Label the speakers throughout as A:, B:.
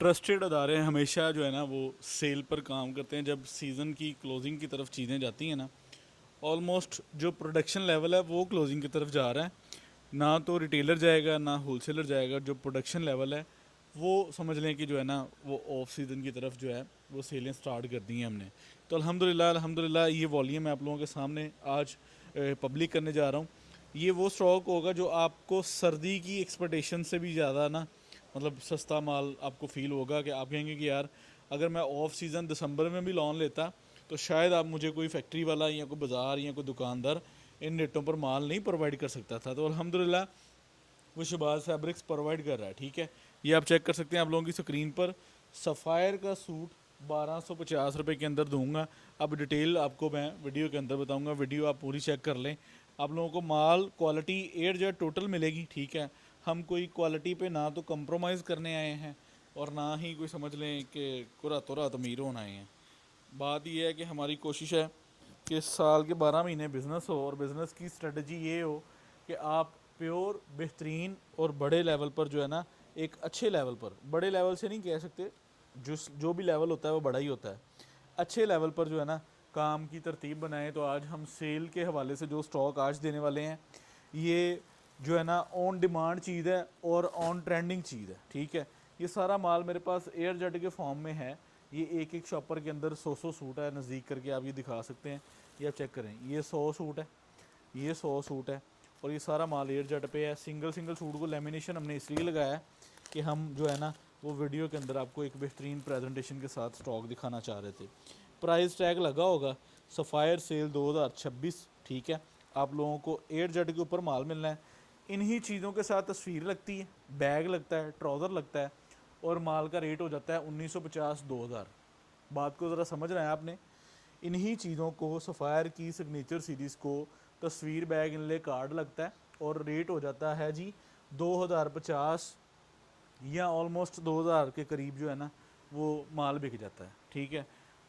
A: Trusted अदारे हमेशा जो है ना वो सेल पर काम करते हैं। जब सीज़न की क्लोजिंग की तरफ चीज़ें जाती हैं ना, ऑलमोस्ट जो प्रोडक्शन लेवल है वो क्लोजिंग की तरफ जा रहा है। ना तो रिटेलर जाएगा ना होलसेलर जाएगा, जो प्रोडक्शन लेवल है वो समझ लें कि जो है ना वो ऑफ सीज़न की तरफ जो है वो सेलें स्टार्ट कर दी हैं हमने। तो अल्हम्दुलिल्लाह ये वॉल्यूम मैं आप लोगों के सामने आज पब्लिक करने जा रहा हूँ। ये वो स्टॉक होगा जो आपको सर्दी की एक्सपेक्टेशन से भी ज़्यादा ना मतलब सस्ता माल आपको फ़ील होगा कि आप कहेंगे कि यार अगर मैं ऑफ सीज़न दिसंबर में भी लोन लेता तो शायद आप मुझे कोई फैक्ट्री वाला या कोई बाज़ार या कोई दुकानदार इन रेटों पर माल नहीं प्रोवाइड कर सकता था। तो अल्हम्दुलिल्लाह वो शहबाज फैब्रिक्स प्रोवाइड कर रहा है। ठीक है, ये आप चेक कर सकते हैं आप लोगों की स्क्रीन पर। सफ़ायर का सूट 1250 रुपये के अंदर दूंगा। अब डिटेल आपको मैं वीडियो के अंदर बताऊंगा, वीडियो आप पूरी चेक कर लें। आप लोगों को माल क्वालिटी एयर जेट टोटल मिलेगी। ठीक है, हम कोई क्वालिटी पे ना तो कंप्रोमाइज़ करने आए हैं और ना ही कोई समझ लें कि कुरा तुरा अमीर होना आए हैं। बात यह है कि हमारी कोशिश है कि साल के 12 महीने बिज़नेस हो और बिज़नेस की स्ट्रेटजी ये हो कि आप प्योर बेहतरीन और बड़े लेवल पर जो है ना, एक अच्छे लेवल पर, बड़े लेवल से नहीं कह सकते, जो भी लेवल होता है वो बड़ा ही होता है, अच्छे लेवल पर जो है ना काम की तरतीब बनाएं। तो आज हम सेल के हवाले से जो स्टॉक आज देने वाले हैं, ये जो है ना ऑन डिमांड चीज़ है और ऑन ट्रेंडिंग चीज़ है। ठीक है, ये सारा माल मेरे पास एयर जेट के फॉर्म में है। ये एक एक शॉपर के अंदर 100 सूट है। नज़दीक करके आप ये दिखा सकते हैं, ये आप चेक करें, ये 100 सूट है, ये 100 सूट है और ये सारा माल एयर जेट पे है। सिंगल सिंगल सूट को लेमिनेशन हमने इसलिए लगाया है कि हम जो है ना वो वीडियो के अंदर आपको एक बेहतरीन प्रेजेंटेशन के साथ स्टॉक दिखाना चाह रहे थे। प्राइस टैग लगा होगा सफ़ायर सेल 2026। ठीक है, आप लोगों को एयर जेट के ऊपर माल मिलना है। इन्हीं चीज़ों के साथ तस्वीर लगती है, बैग लगता है, ट्राउज़र लगता है और माल का रेट हो जाता है 1950-2000। बात को ज़रा समझ रहे हैं आपने। इन्हीं चीज़ों को सफ़ायर की सिग्नेचर सीरीज़ को तस्वीर, बैग, इनले, कार्ड लगता है और रेट हो जाता है जी 2050 या ऑलमोस्ट 2000 के करीब जो है ना वो माल बिक जाता है। ठीक है,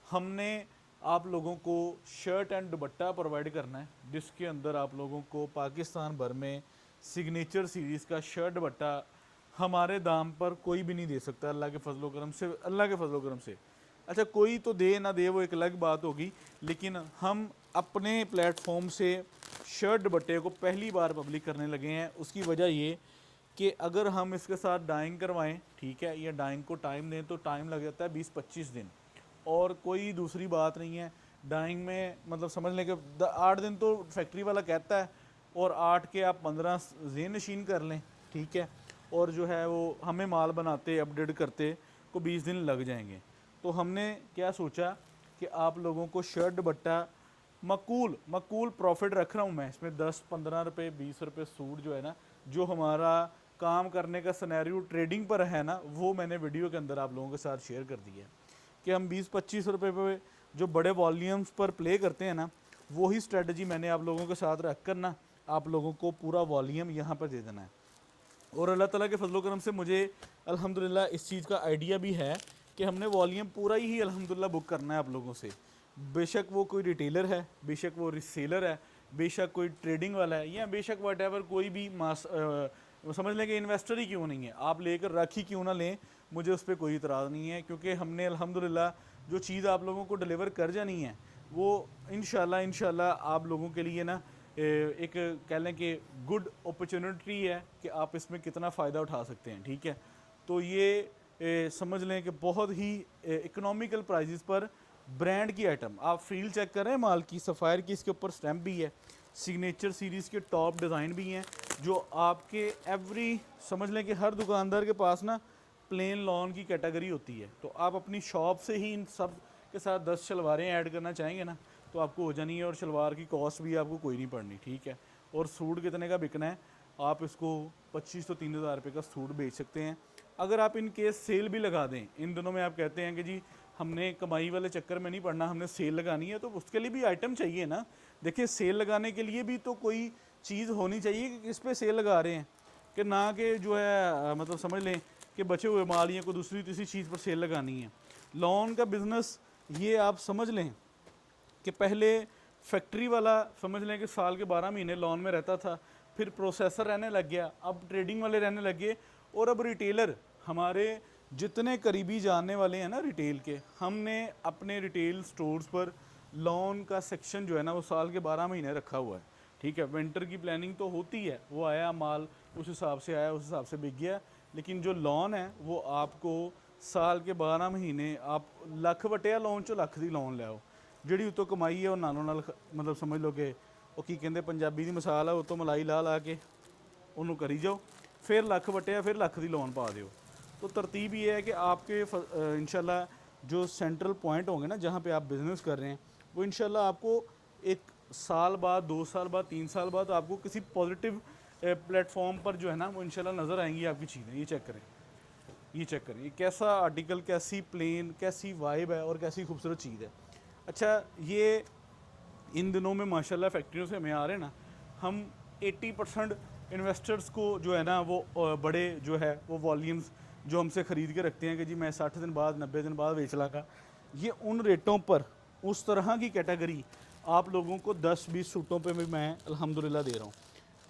A: हमने आप लोगों को शर्ट एंड दुपट्टा प्रोवाइड करना है जिसके अंदर आप लोगों को पाकिस्तान भर में सिग्नेचर सीरीज़ का शर्ट दुपट्टा हमारे दाम पर कोई भी नहीं दे सकता, अल्लाह के फजलो करम से, अल्लाह के फजलो करम से। अच्छा, कोई तो दे ना दे वो एक अलग बात होगी, लेकिन हम अपने प्लेटफॉर्म से शर्ट दुपट्टे को पहली बार पब्लिक करने लगे हैं। उसकी वजह ये कि अगर हम इसके साथ डाइंग करवाएं, ठीक है, या डाइंग को टाइम दें तो टाइम लग जाता है 20-25 दिन और कोई दूसरी बात नहीं है। डाइंग में मतलब समझ लें कि 8 दिन तो फैक्ट्री वाला कहता है और 8 के आप 15 जेन नशीन कर लें। ठीक है, और जो है वो हमें माल बनाते अपडेट करते को 20 दिन लग जाएंगे। तो हमने क्या सोचा कि आप लोगों को शर्ट दुपट्टा मकूल प्रॉफिट रख रहा हूँ मैं इसमें, 10-15 रुपये 20 रुपये सूट जो है ना, जो हमारा काम करने का सिनेरियो ट्रेडिंग पर है ना, वो मैंने वीडियो के अंदर आप लोगों के साथ शेयर कर दिया है कि हम 20-25 रुपये पे जो बड़े वॉल्यूम्स पर प्ले करते हैं ना, वही स्ट्रेटजी मैंने आप लोगों के साथ रख कर ना आप लोगों को पूरा वॉल्यूम यहाँ पर दे देना है। और अल्लाह ताला के फजलो करम से मुझे अल्हम्दुलिल्लाह इस चीज़ का आइडिया भी है कि हमने वॉल्यूम पूरा ही अल्हम्दुलिल्लाह बुक करना है आप लोगों से। बेशक वो कोई रिटेलर है, बेशक वो रिसेलर है, बेशक कोई ट्रेडिंग वाला है, या बेशक वट कोई भी समझ लें कि इन्वेस्टर ही क्यों नहीं है, आप लेकर रख ही क्यों ना लें, मुझे उस पर कोई इतराज़ नहीं है। क्योंकि हमने अल्हम्दुलिल्लाह जो चीज़ आप लोगों को डिलीवर कर जानी है वो इंशाल्लाह आप लोगों के लिए ना एक कह लें कि गुड अपॉर्चुनिटी है कि आप इसमें कितना फ़ायदा उठा सकते हैं। ठीक है, तो ये समझ लें कि बहुत ही इकोनॉमिकल प्राइजेस पर ब्रांड की आइटम आप फील चेक करें माल की, सफ़ायर की इसके ऊपर स्टैम्प भी है, सिग्नेचर सीरीज़ के टॉप डिज़ाइन भी हैं जो आपके एवरी समझ लें कि हर दुकानदार के पास ना प्लेन लॉन की कैटेगरी होती है। तो आप अपनी शॉप से ही इन सब के साथ 10 शलवारें ऐड करना चाहेंगे ना तो आपको हो जानी है और शलवार की कॉस्ट भी आपको कोई नहीं पड़नी। ठीक है, और सूट कितने का बिकना है, आप इसको 25 तो 3000 रुपये का सूट बेच सकते हैं। अगर आप इन केस सेल भी लगा दें, इन दिनों में आप कहते हैं कि जी हमने कमाई वाले चक्कर में नहीं पड़ना, हमने सेल लगानी है, तो उसके लिए भी आइटम चाहिए ना। देखिए, सेल लगाने के लिए भी तो कोई चीज़ होनी चाहिए कि किस पे सेल लगा रहे हैं, कि ना कि जो है मतलब समझ लें कि बचे हुए माल या कोई दूसरी तीसरी चीज़ पर सेल लगानी है। लोन का बिज़नेस ये आप समझ लें कि पहले फैक्ट्री वाला समझ लें कि साल के 12 महीने लोन में रहता था, फिर प्रोसेसर रहने लग गया, अब ट्रेडिंग वाले रहने लग गए और अब रिटेलर हमारे जितने करीबी जानने वाले हैं ना रिटेल के, हमने अपने रिटेल स्टोर्स पर लॉन का सेक्शन जो है ना वो साल के 12 महीने रखा हुआ है। ठीक है, विंटर की प्लानिंग तो होती है, वो आया माल उस हिसाब से आया, उस हिसाब से बिक गया, लेकिन जो लॉन है वो आपको साल के 12 महीने आप लख वटिया लोन चो लख दी लोन लियाओ, ਜਿਹੜੀ ਉਤੋਂ ਕਮਾਈ ਹੈ ਉਹ ਨਾਲੋਂ ਨਾਲ ਮਤਲਬ ਸਮਝ ਲਓ ਕਿ ਉਹ ਕੀ ਕਹਿੰਦੇ ਪੰਜਾਬੀ ਦੀ ਮਿਸਾਲ ਆ, ਉਤੋਂ ਮਲਾਈ ਲਾ ਲਾ ਕੇ ਉਹਨੂੰ ਕਰੀ ਜਾਓ, फिर लख वटिया फिर लख दी लोन पा दो। तो तरतीब ये है कि आपके इंशाल्लाह जो सेंट्रल पॉइंट होंगे ना जहाँ पे आप बिज़नेस कर रहे हैं, वो इंशाल्लाह आपको एक साल बाद, 2 साल बाद, 3 साल बाद आपको किसी पॉजिटिव प्लेटफॉर्म पर जो है ना वो इंशाल्लाह नज़र आएंगी आपकी चीज़ें। ये चेक करें, ये चेक करें, ये कैसा आर्टिकल, कैसी प्लेन, कैसी वाइब है और कैसी खूबसूरत चीज़ है। अच्छा, ये इन दिनों में माशाल्लाह फैक्ट्रियों से हमें आ रहे हैं ना, हम 80% इन्वेस्टर्स को जो है ना वो बड़े जो है वो वॉल्यूम्स जो हमसे ख़रीद के रखते हैं कि जी मैं 60 दिन बाद, 90 दिन बाद बेच लागा, ये उन रेटों पर उस तरह की कैटेगरी आप लोगों को 10-20 सूटों पे भी मैं अल्हम्दुलिल्लाह दे रहा हूँ।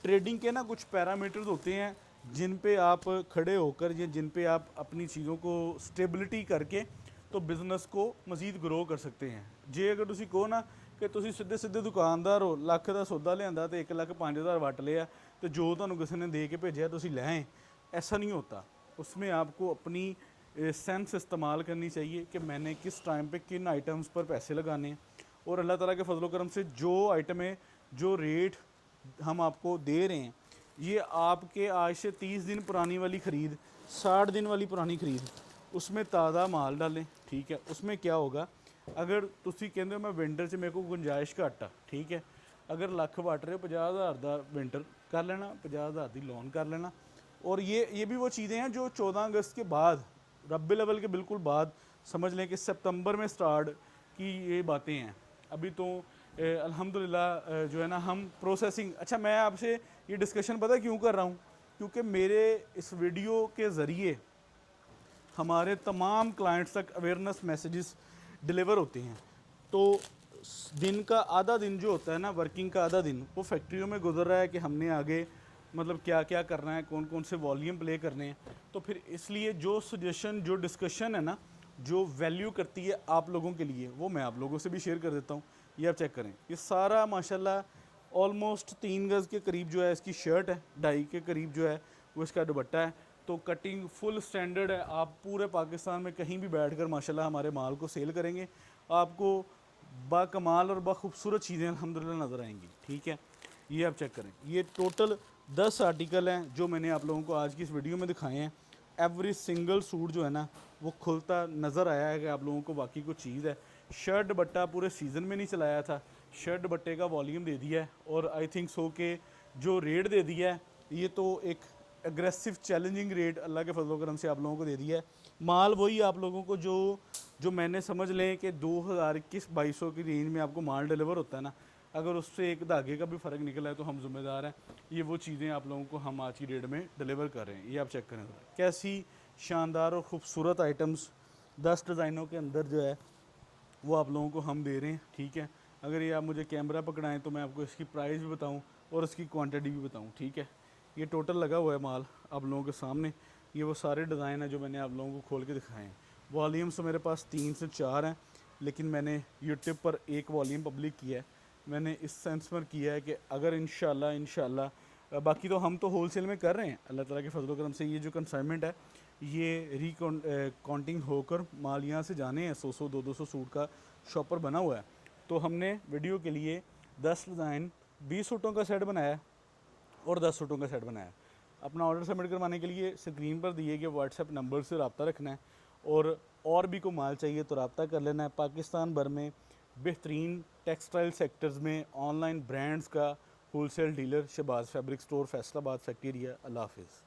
A: ट्रेडिंग के ना कुछ पैरामीटर्स होते हैं जिन पे आप खड़े होकर या जिन पे आप अपनी चीज़ों को स्टेबिलिटी करके तो बिज़नेस को मज़ीद ग्रो कर सकते हैं। जे अगर तुसी कहो ना कि तुसी सीधे सीधे दुकानदार हो, लख का सौदा लिया तो 1,05,000 वट लिया तो जो तुहानू किसी ने दे के भेजा तुसी ले आए, ऐसा नहीं होता। उसमें आपको अपनी सेंस इस्तेमाल करनी चाहिए कि मैंने किस टाइम पे किन आइटम्स पर पैसे लगाने हैं, और अल्लाह ताला के फजलो करम से जो आइटमें, जो रेट हम आपको दे रहे हैं, ये आपके आज से 30 दिन पुरानी वाली ख़रीद, 60 दिन वाली पुरानी ख़रीद, उसमें ताज़ा माल डालें। ठीक है, उसमें क्या होगा, अगर तुसी कहते हो मैं विंटर से मेरे को गुंजाइश घट आ, ठीक है, अगर लख वट रहे हो 50,000 का विंटर कर लेना, 50,000 की लोन कर लेना। और ये भी वो चीज़ें हैं जो 14 अगस्त के बाद, रब्बी लेवल के बिल्कुल बाद, समझ लें कि सितंबर में स्टार्ट की ये बातें हैं। अभी तो अल्हम्दुलिल्लाह जो है ना हम प्रोसेसिंग, अच्छा मैं आपसे ये डिस्कशन पता क्यों कर रहा हूँ, क्योंकि मेरे इस वीडियो के ज़रिए हमारे तमाम क्लाइंट्स तक अवेयरनेस मैसेजेस डिलीवर होते हैं। तो दिन का आधा दिन जो होता है ना, वर्किंग का आधा दिन, वो फैक्ट्रियों में गुजर रहा है कि हमने आगे मतलब क्या क्या करना है, कौन कौन से वॉल्यूम प्ले करने हैं। तो फिर इसलिए जो सजेशन, जो डिस्कशन है ना, जो वैल्यू करती है आप लोगों के लिए, वो मैं आप लोगों से भी शेयर कर देता हूँ। ये आप चेक करें, ये सारा माशाल्लाह ऑलमोस्ट 3 गज़ के करीब जो है इसकी शर्ट है, 2.5 के करीब जो है वो इसका दुपट्टा है। तो कटिंग फुल स्टैंडर्ड है। आप पूरे पाकिस्तान में कहीं भी बैठकर माशाल्लाह हमारे माल को सेल करेंगे, आपको बाकमाल और बाखूबसूरत चीज़ें अल्हम्दुलिल्लाह नज़र आएंगी। ठीक है, ये आप चेक करें, ये टोटल 10 आर्टिकल हैं जो मैंने आप लोगों को आज की इस वीडियो में दिखाए हैं। एवरी सिंगल सूट जो है ना वो खुलता नज़र आया है कि आप लोगों को वाकई कुछ चीज़ है। शर्ट दुपट्टा पूरे सीज़न में नहीं चलाया था, शर्ट दुपट्टे का वॉल्यूम दे दिया है, और आई थिंक सो के जो रेट दे दिया है ये तो एक एग्रेसिव चैलेंजिंग रेट अल्लाह के फजल करम से आप लोगों को दे दिया है। माल वही आप लोगों को जो मैंने समझ लें कि 2021-2200 की रेंज में आपको माल डिलीवर होता है ना, अगर उससे एक धागे का भी फ़र्क निकला है तो हम ज़िम्मेदार हैं। ये वो चीज़ें आप लोगों को हम आज की डेट में डिलीवर कर रहे हैं। ये आप चेक करें कैसी शानदार और ख़ूबसूरत आइटम्स 10 डिज़ाइनों के अंदर जो है वो आप लोगों को हम दे रहे हैं। ठीक है, अगर ये आप मुझे कैमरा पकड़ाएँ तो मैं आपको इसकी प्राइस भी बताऊँ और इसकी क्वांटिटी भी बताऊँ। ठीक है, ये टोटल लगा हुआ है माल आप लोगों के सामने। ये वो सारे डिज़ाइन हैं जो मैंने आप लोगों को खोल के दिखाए हैं। वॉल्यूम्स तो मेरे पास 3 से 4 हैं, लेकिन मैंने यूट्यूब पर एक वॉल्यूम पब्लिक किया है। मैंने इस सेंस पर किया है कि अगर इंशाल्लाह बाकी तो हम तो होलसेल में कर रहे हैं अल्लाह ताला के फजल करम से। ये जो कंसाइनमेंट है ये काउंटिंग होकर माल यहाँ से जाने हैं। 100-100 200 सूट का शॉपर बना हुआ है। तो हमने वीडियो के लिए 10 डिज़ाइन 20 सूटों का सेट बनाया और 10 सूटों का सेट बनाया। अपना ऑर्डर सबमिट करवाने के लिए स्क्रीन पर दिए गए व्हाट्सएप नंबर से रब्ता रखना है, और भी को माल चाहिए तो रब्ता कर लेना है। पाकिस्तान भर में बेहतरीन टेक्सटाइल सेक्टर्स में ऑनलाइन ब्रांड्स का wholesale dealer Shahbaz fabric store, Faisalabad factory area. Allah हाफिज़।